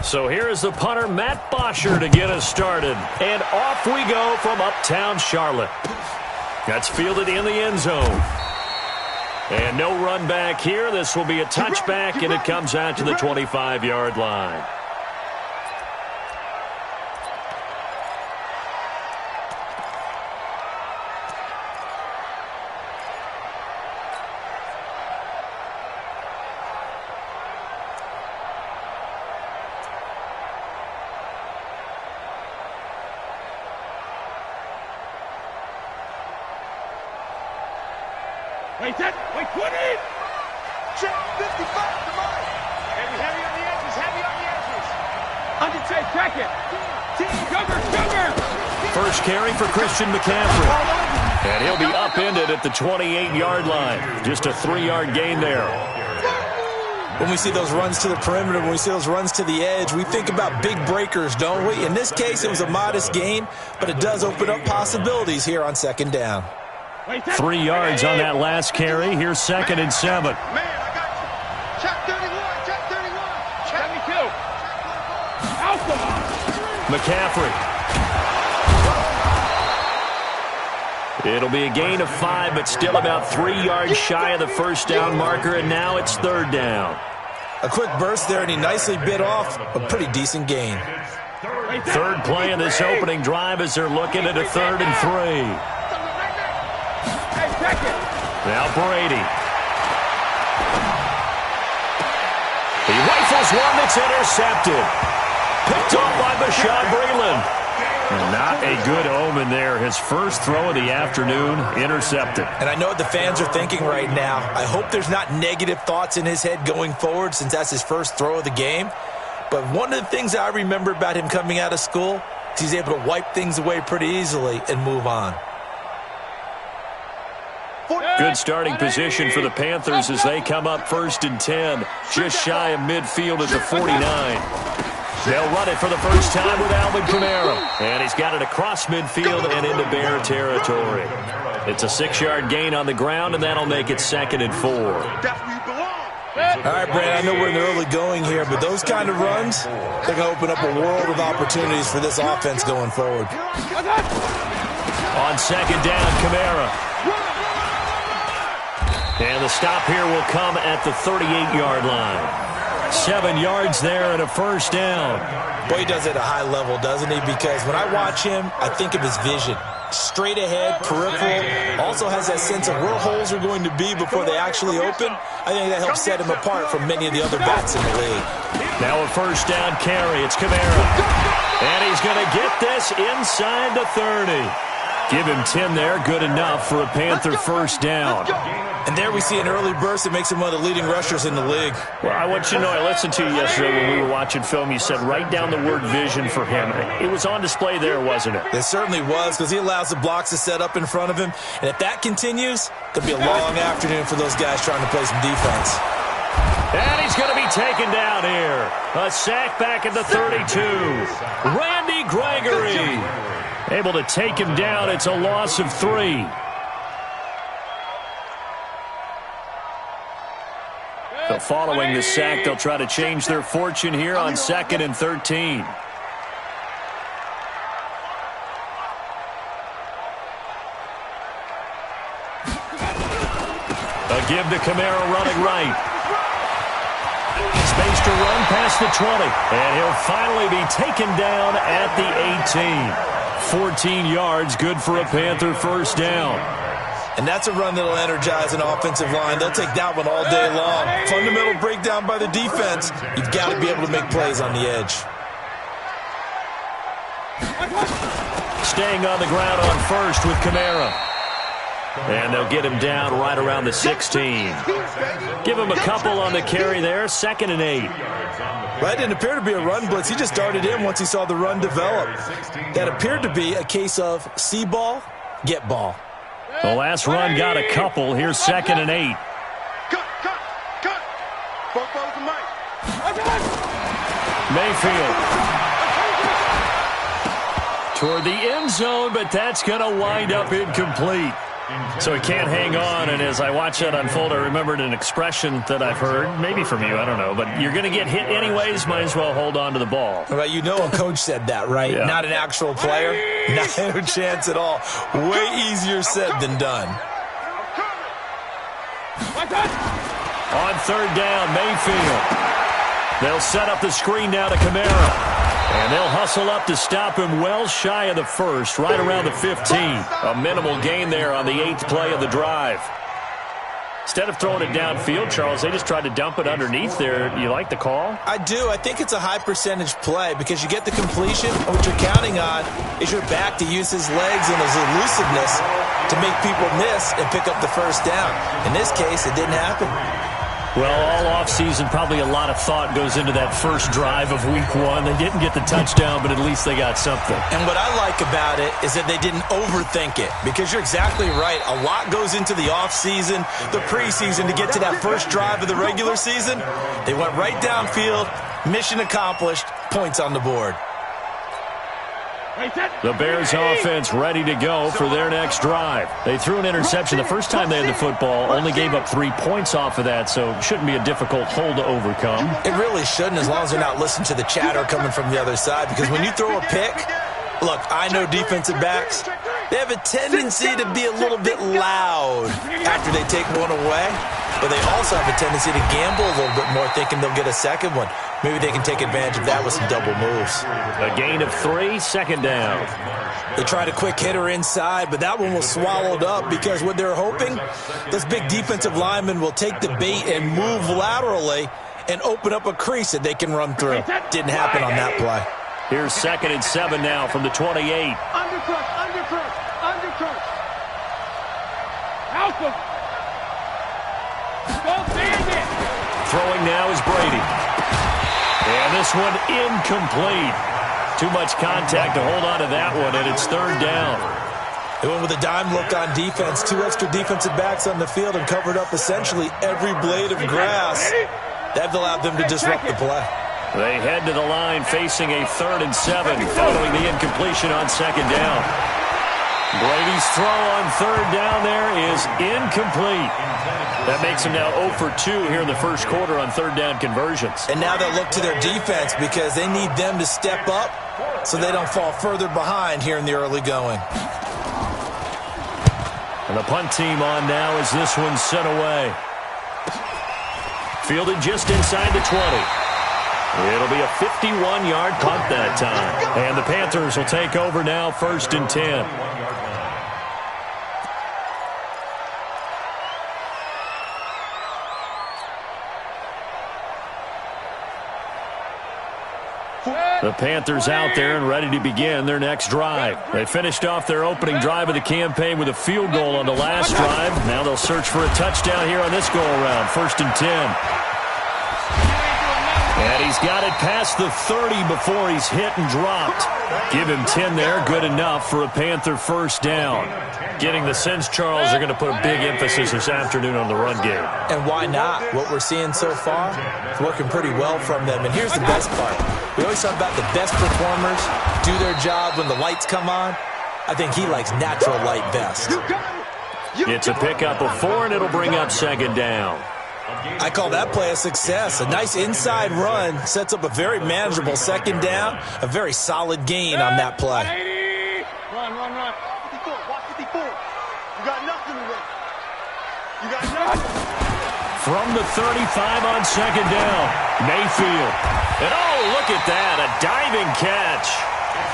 So here is the punter, Matt Bosher, to get us started. And off we go from uptown Charlotte. That's fielded in the end zone. And no run back here. This will be a touchback, and it comes out to the 25-yard line. Wait, 20! Check 55 to mine! Heavy on the edges, Undertake, check it! Cover! First carry for Christian McCaffrey. And he'll be upended at the 28-yard line. Just a 3-yard gain there. When we see those runs to the perimeter, when we see those runs to the edge, we think about big breakers, don't we? In this case, it was a modest gain, but it does open up possibilities here on second down. 3 yards on that last carry. Here's 2nd and 7. Man, I got you. Check 31, check 31. Check 72. Alpha. McCaffrey. It'll be a gain of 5, but still about 3 yards shy of the first down marker, and now it's 3rd down. A quick burst there, and he nicely bit off a pretty decent gain. Third play in this opening drive as they're looking at a 3rd and 3. Now Brady. He rifles one that's intercepted. Picked off by Bashaud Breeland. And not a good omen there. His first throw of the afternoon intercepted. And I know what the fans are thinking right now. I hope there's not negative thoughts in his head going forward since that's his first throw of the game. But one of the things I remember about him coming out of school is he's able to wipe things away pretty easily and move on. Good starting position for the Panthers as they come up 1st and 10. Just shy of midfield at the 49. They'll run it for the first time with Alvin Kamara. And he's got it across midfield and into Bear territory. It's a 6-yard gain on the ground, and that'll make it 2nd and 4. All right, Brad, I know we're in the early going here, but those kind of runs, they're going to open up a world of opportunities for this offense going forward. On 2nd down, Kamara. And the stop here will come at the 38-yard line. 7 yards there and a first down. Boy, he does it at a high level, doesn't he? Because when I watch him, I think of his vision. Straight ahead, peripheral. Also has that sense of where holes are going to be before they actually open. I think that helps set him apart from many of the other backs in the league. Now a first down carry. It's Kamara. And he's going to get this inside the 30. Give him 10 there. Good enough for a Panther first down. And there we see an early burst that makes him one of the leading rushers in the league. Well, I want you to know, I listened to you yesterday when we were watching film. You said write down the word vision for him. It was on display there, wasn't it? It certainly was, because he allows the blocks to set up in front of him. And if that continues, it'll be a long afternoon for those guys trying to play some defense. And he's going to be taken down here. A sack back at the 32. Randy Gregory able to take him down. It's a loss of 3. So following the sack, they'll try to change their fortune here on 2nd and 13. A give to Kamara running right. Space to run past the 20. And he'll finally be taken down at the 18. 14 yards, good for a Panther first down. And that's a run that'll energize an offensive line. They'll take that one all day long. Fundamental breakdown by the defense. You've got to be able to make plays on the edge. Staying on the ground on first with Kamara. And they'll get him down right around the 16. Give him a couple on the carry there. 2nd and 8. Well, that didn't appear to be a run blitz. He just darted in once he saw the run develop. That appeared to be a case of see ball, get ball. The last run got a couple. Here's 2nd and 8. Cut. Mayfield. Toward the end zone, but that's going to wind up incomplete. So he can't hang on, and as I watch that unfold, I remembered an expression that I've heard, maybe from you, I don't know, but you're going to get hit anyways, might as well hold on to the ball. Well, you know a coach said that, right? Yeah. Not an actual player. No chance at all. Way easier said than done. On third down, Mayfield. They'll set up the screen now to Kamara. And they'll hustle up to stop him well shy of the first, right around the 15. A minimal gain there on the 8th play of the drive. Instead of throwing it downfield, Charles, they just tried to dump it underneath there. You like the call? I do. I think it's a high percentage play because you get the completion, and what you're counting on is your back to use his legs and his elusiveness to make people miss and pick up the first down. In this case, it didn't happen. Well, all offseason, probably a lot of thought goes into that first drive of week 1. They didn't get the touchdown, but at least they got something. And what I like about it is that they didn't overthink it, because you're exactly right. A lot goes into the offseason, the preseason, to get to that first drive of the regular season. They went right downfield, mission accomplished, points on the board. The Bears offense ready to go for their next drive. They threw an interception the first time they had the football, only gave up 3 points off of that, so it shouldn't be a difficult hole to overcome. It really shouldn't, as long as they're not listening to the chatter coming from the other side, because when you throw a pick, look, I know defensive backs, they have a tendency to be a little bit loud after they take one away, but they also have a tendency to gamble a little bit more, thinking they'll get a second one. Maybe they can take advantage of that with some double moves. A gain of 3, second down. They tried a quick hitter inside, but that one was swallowed up because what they're hoping, those big defensive linemen will take the bait and move laterally and open up a crease that they can run through. Didn't happen on that play. Here's 2nd and 7 now from the 28. Undercrush, undercrush, undercrush. House him. Go bandit. Throwing now is Brady. And this one incomplete. Too much contact to hold on to that one, and it's 3rd down. They went with a dime look on defense. 2 extra defensive backs on the field and covered up essentially every blade of grass. That allowed them to disrupt the play. They head to the line facing a 3rd and 7 following the incompletion on 2nd down. Brady's throw on 3rd down there is incomplete. That makes them now 0 for 2 here in the first quarter on 3rd down conversions. And now they'll look to their defense because they need them to step up so they don't fall further behind here in the early going. And the punt team on now as this one's sent away. Fielded just inside the 20. It'll be a 51-yard punt that time. And the Panthers will take over now, 1st and 10. The Panthers out there and ready to begin their next drive. They finished off their opening drive of the campaign with a field goal on the last drive. Now they'll search for a touchdown here on this go-around, 1st and 10. And he's got it past the 30 before he's hit and dropped. Give him 10 there, good enough for a Panther first down. Getting the sense, Charles, they're going to put a big emphasis this afternoon on the run game. And why not? What we're seeing so far is working pretty well from them. And here's the best part. We always talk about the best performers do their job when the lights come on. I think he likes natural light best. It's a pickup of 4, and it'll bring up 2nd down. I call that play a success. A nice inside run sets up a very manageable 2nd down. A very solid gain on that play. Run, run, run. 54, watch 54. You got nothing to run. You got nothing. From the 35 on 2nd down, Mayfield. And oh, look at that, a diving catch.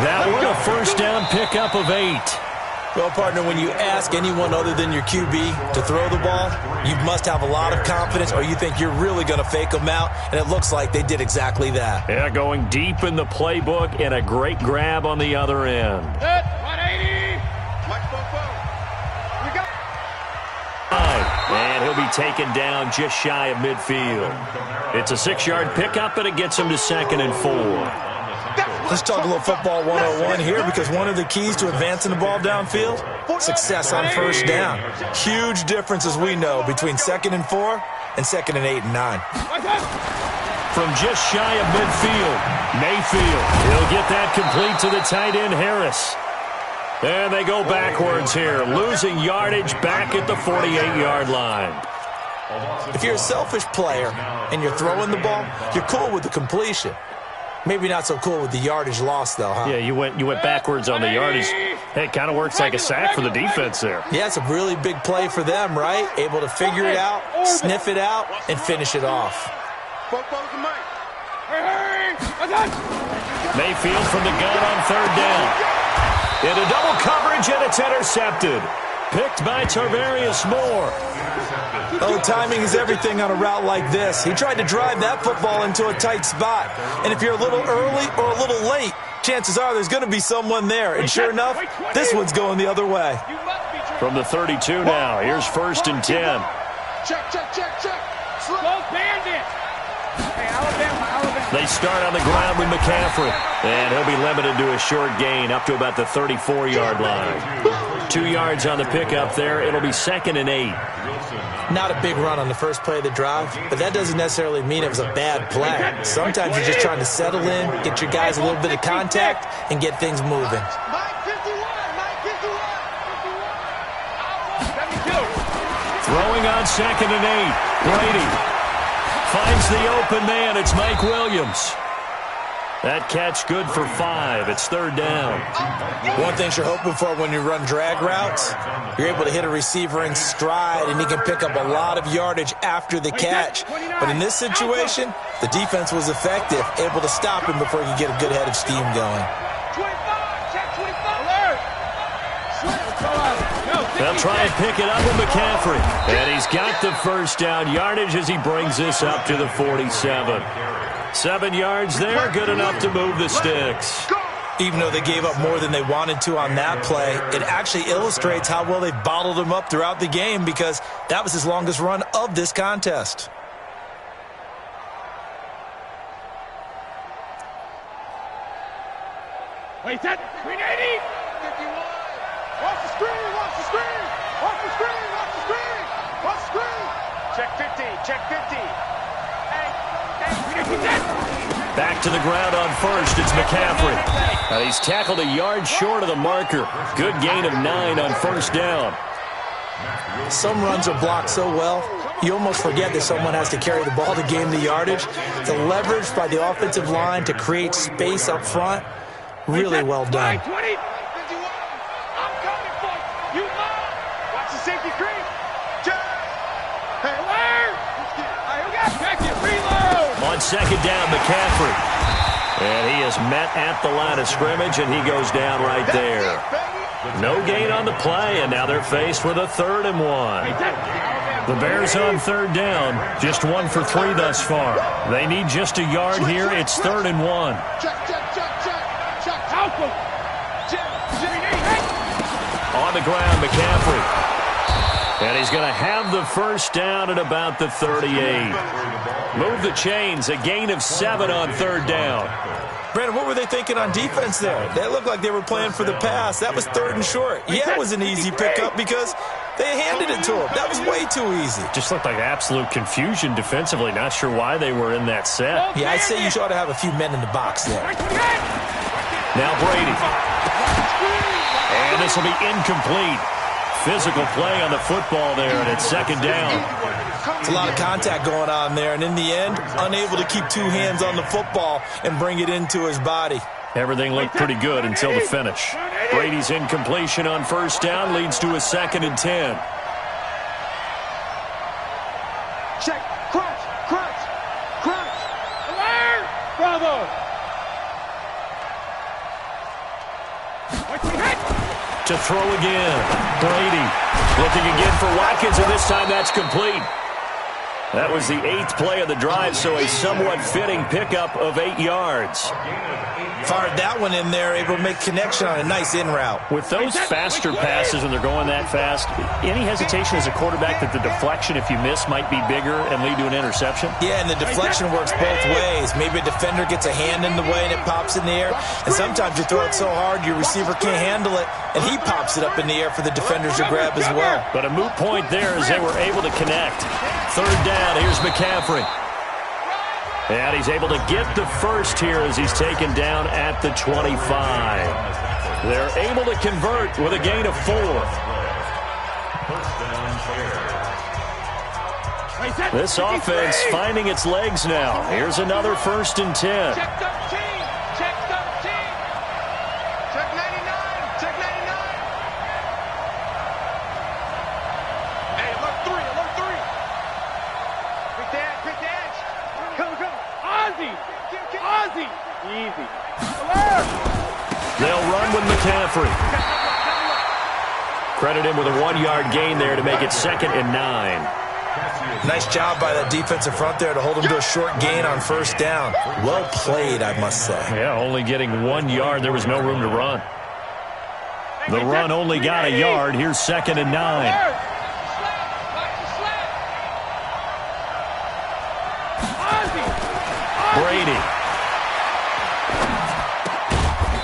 That one a first down pickup of 8. Well, partner, when you ask anyone other than your QB to throw the ball, you must have a lot of confidence, or you think you're really going to fake them out, and it looks like they did exactly that. Yeah, going deep in the playbook and a great grab on the other end. 180. Watch Bobo. We got. And he'll be taken down just shy of midfield. It's a 6-yard pickup, and it gets him to 2nd and 4. Let's talk a little football 101 here, because one of the keys to advancing the ball downfield, success on first down. Huge difference, as we know, between 2nd and 4 and 2nd and 8 and 9. From just shy of midfield, Mayfield. He'll get that complete to the tight end, Harris. And they go backwards here, losing yardage back at the 48-yard line. If you're a selfish player and you're throwing the ball, you're cool with the completion. Maybe not so cool with the yardage loss, though, huh? Yeah, you went backwards on the yardage. Hey, it kind of works like a sack for the defense there. Yeah, it's a really big play for them, right? Able to figure it out, sniff it out, and finish it off. Mayfield from the gun on third down. Into double coverage, and it's intercepted. Picked by Tarvarius Moore. Oh, timing is everything on a route like this. He tried to drive that football into a tight spot. And if you're a little early or a little late, chances are there's going to be someone there. And sure enough, this one's going the other way. From the 32 now, here's 1st and 10. Check. Go Bandit. Hey, Alabama. They start on the ground with McCaffrey. And he'll be limited to a short gain up to about the 34-yard line. 2 yards on the pickup there. It'll be 2nd and 8. Not a big run on the first play of the drive, but that doesn't necessarily mean it was a bad play. Sometimes you're just trying to settle in, get your guys a little bit of contact, and get things moving. Throwing on 2nd and 8. Brady finds the open man. It's Mike Williams. That catch good for 5. It's 3rd down. One thing you're hoping for when you run drag routes, you're able to hit a receiver in stride, and he can pick up a lot of yardage after the catch. But in this situation, the defense was effective, able to stop him before he could get a good head of steam going. They'll try and pick it up with McCaffrey. And he's got the first down yardage as he brings this up to the 47. 7 yards there, good enough to move the sticks. Even though they gave up more than they wanted to on that play, it actually illustrates how well they bottled him up throughout the game because that was his longest run of this contest. Wait, that 380. 51. Watch the screen. Check 50. Back to the ground on 1st. It's McCaffrey. He's tackled a yard short of the marker. Good gain of 9 on 1st down. Some runs are blocked so well, you almost forget that someone has to carry the ball to gain the yardage. The leverage by the offensive line to create space up front, really well done. 20. I'm coming for you. Watch the safety creep. On 2nd down, McCaffrey. And he is met at the line of scrimmage, and he goes down right there. No gain on the play, and now they're faced with a 3rd and 1. The Bears on 3rd down, just 1 for 3 thus far. They need just a yard here. It's 3rd and 1. On the ground, McCaffrey. And he's going to have the first down at about the 38. Move the chains, a gain of 7 on 3rd down. Brandon, what were they thinking on defense there? They looked like they were playing for the pass. That was 3rd and short. Yeah, it was an easy pickup because they handed it to him. That was way too easy. Just looked like absolute confusion defensively. Not sure why they were in that set. Yeah, I'd say you ought to have a few men in the box there. Now Brady. And this will be incomplete. Physical play on the football there, and it's 2nd down. It's a lot of contact going on there, and in the end, unable to keep 2 hands on the football and bring it into his body. Everything looked pretty good until the finish. Brady's incompletion on 1st down leads to a 2nd and 10. Check. Crunch. Alert! Bravo! To throw again. Brady looking again for Watkins, and this time that's complete. That was the 8th play of the drive, so a somewhat fitting pickup of 8 yards. Fired that one in there, able to make connection on a nice in route. With those faster passes when they're going that fast, any hesitation as a quarterback that the deflection, if you miss, might be bigger and lead to an interception? Yeah, and the deflection works both ways. Maybe a defender gets a hand in the way and it pops in the air, and sometimes you throw it so hard your receiver can't handle it, and he pops it up in the air for the defenders to grab as well. But a moot point there as they were able to connect. 3rd down, here's McCaffrey. And he's able to get the first here as he's taken down at the 25. They're able to convert with a gain of 4. This offense finding its legs now. Here's another 1st and 10. Check 13. Check 13. Check 99. Check 99. Hey, alert 3. Alert 3. Pick the edge. Pick the edge. Come. Ozzy. Ozzy. Easy. Alert. They'll run with McCaffrey. Credit him with a 1-yard gain there to make it 2nd and 9. Nice job by that defensive front there to hold him to a short gain on 1st down. Well played, I must say. Yeah, only getting 1 yard. There was no room to run. The run only got a yard. Here's 2nd and 9. Brady.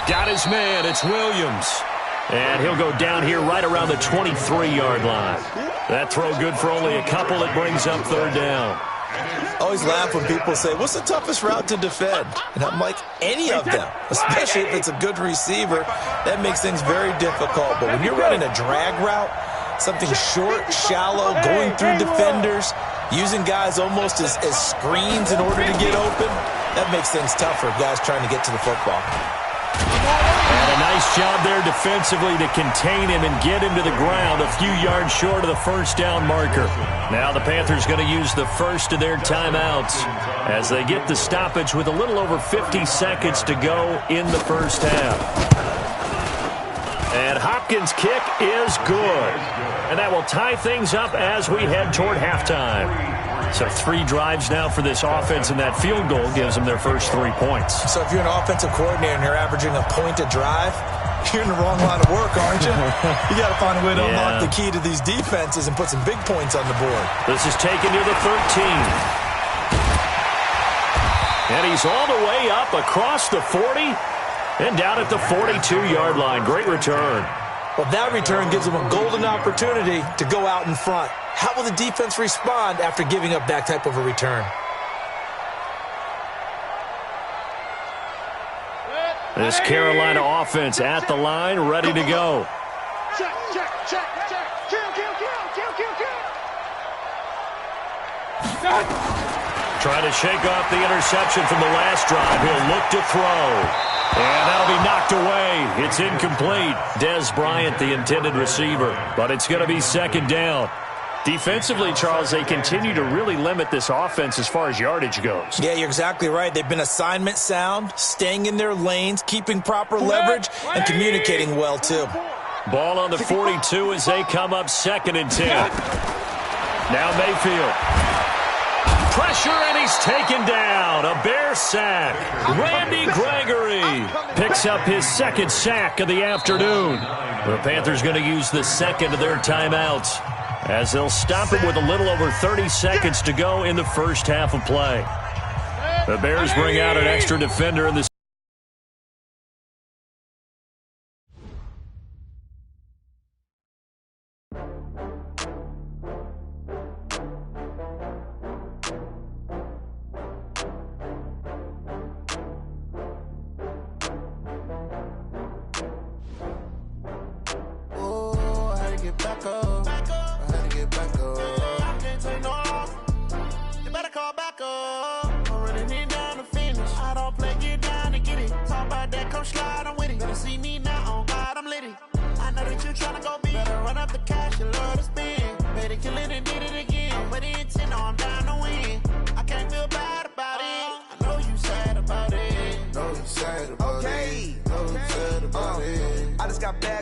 Got his man. It's Williams. And he'll go down here right around the 23-yard line. That throw good for only a couple. It brings up 3rd down. Always laugh when people say, what's the toughest route to defend? And I'm like, any of them, especially if it's a good receiver. That makes things very difficult. But when you're running a drag route, something short, shallow, going through defenders, using guys almost as screens in order to get open, that makes things tougher, guys trying to get to the football. And a nice job there defensively to contain him and get him to the ground a few yards short of the 1st down marker. Now the Panthers going to use the first of their timeouts as they get the stoppage with a little over 50 seconds to go in the 1st half. And Hopkins' kick is good. And that will tie things up as we head toward halftime. So 3 drives now for this offense, and that field goal gives them their first 3 points. So if you're an offensive coordinator and you're averaging a point a drive, you're in the wrong line of work, aren't you? You got to find a way to unlock the key to these defenses and put some big points on the board. This is taken to the 13. And he's all the way up across the 40 and down at the 42-yard line. Great return. Well, that return gives them a golden opportunity to go out in front. How will the defense respond after giving up that type of a return? This Carolina offense at the line, ready to go. Check. Kill. Trying to shake off the interception from the last drive. He'll look to throw. And that'll be knocked away. It's incomplete. Dez Bryant, the intended receiver. But it's going to be 2nd down. Defensively, Charles, they continue to really limit this offense as far as yardage goes. Yeah, you're exactly right. They've been assignment sound, staying in their lanes, keeping proper leverage, and communicating well, too. Ball on the 42 as they come up 2nd and 10. Now Mayfield. Pressure, and he's taken down. A Bear sack. Randy Gregory picks up his 2nd sack of the afternoon. The Panthers going to use the 2nd of their timeouts as they'll stop it with a little over 30 seconds to go in the 1st half of play. The Bears bring out an extra defender in the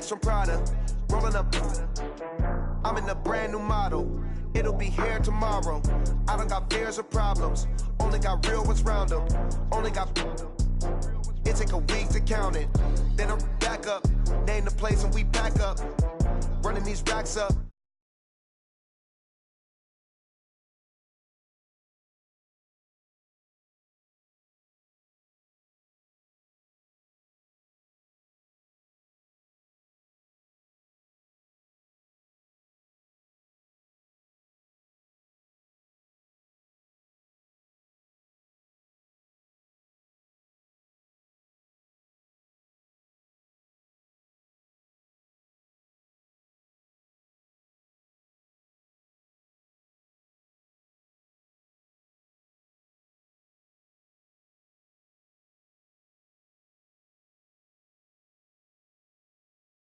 From Prada, rolling up. I'm in a brand new model. It'll be here tomorrow. I don't got fears or problems. Only got real ones round them. Only got. It take a week to count it. Then I'm back up. Name the place and we pack up. Running these racks up.